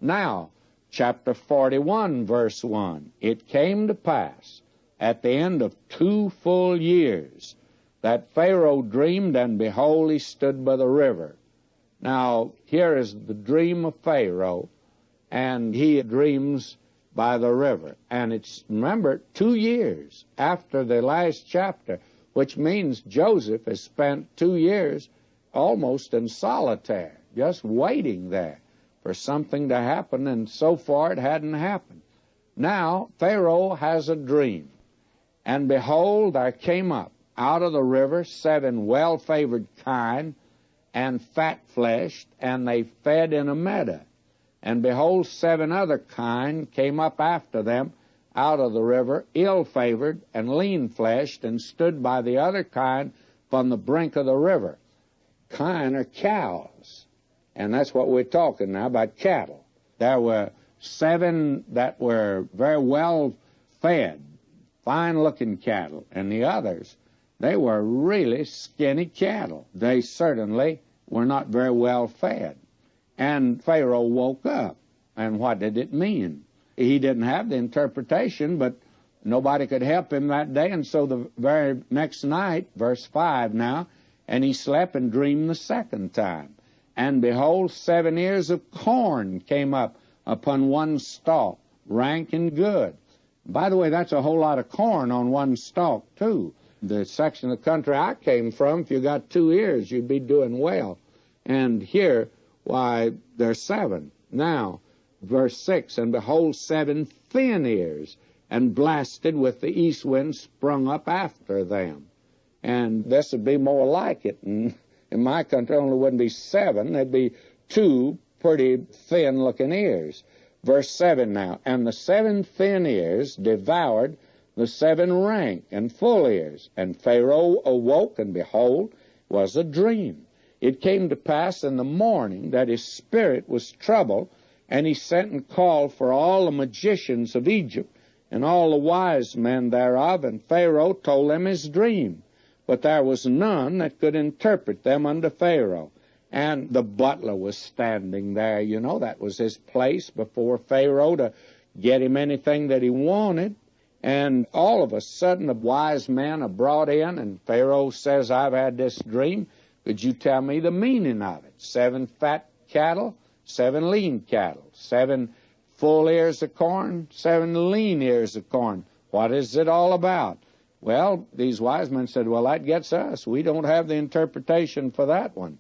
Now, chapter 41, verse 1, it came to pass at the end of 2 full years that Pharaoh dreamed, and behold, he stood by the river. Now, here is the dream of Pharaoh, and he dreams by the river. And it's, remember, 2 years after the last chapter, which means Joseph has spent 2 years almost in solitaire, just waiting there for something to happen, and so far it hadn't happened. Now, Pharaoh has a dream, and behold, there came up out of the river 7 well-favored kine, and fat-fleshed, and they fed in a meadow. And behold, 7 other kine came up after them out of the river, ill-favored and lean-fleshed, and stood by the other kine from the brink of the river. Kine are cows, and that's what we're talking now about, cattle. There were 7 that were very well fed, fine-looking cattle, and the others, they were really skinny cattle. They certainly were not very well fed. And Pharaoh woke up, and what did it mean? He didn't have the interpretation, but nobody could help him that day, and so the very next night, verse 5 now, and he slept and dreamed the second time. And behold, 7 ears of corn came up upon one stalk, rank and good. By the way, that's a whole lot of corn on one stalk, too. The section of the country I came from, if you got 2 ears, you'd be doing well. And here, why, there's 7. Now, verse 6, and behold, 7 thin ears, and blasted with the east wind sprung up after them. And this would be more like it. And in my country, only wouldn't be 7. There'd be 2 pretty thin-looking ears. Verse 7 now, and the 7 thin ears devoured the 7 rank and full ears. And Pharaoh awoke, and behold, was a dream. It came to pass in the morning that his spirit was troubled, and he sent and called for all the magicians of Egypt, and all the wise men thereof, and Pharaoh told them his dream. But there was none that could interpret them unto Pharaoh. And the butler was standing there, you know, that was his place before Pharaoh to get him anything that he wanted. And all of a sudden, the wise men are brought in, and Pharaoh says, I've had this dream. Could you tell me the meaning of it? 7 fat cattle, 7 lean cattle, 7 full ears of corn, 7 lean ears of corn. What is it all about? Well, these wise men said, well, that gets us. We don't have the interpretation for that one.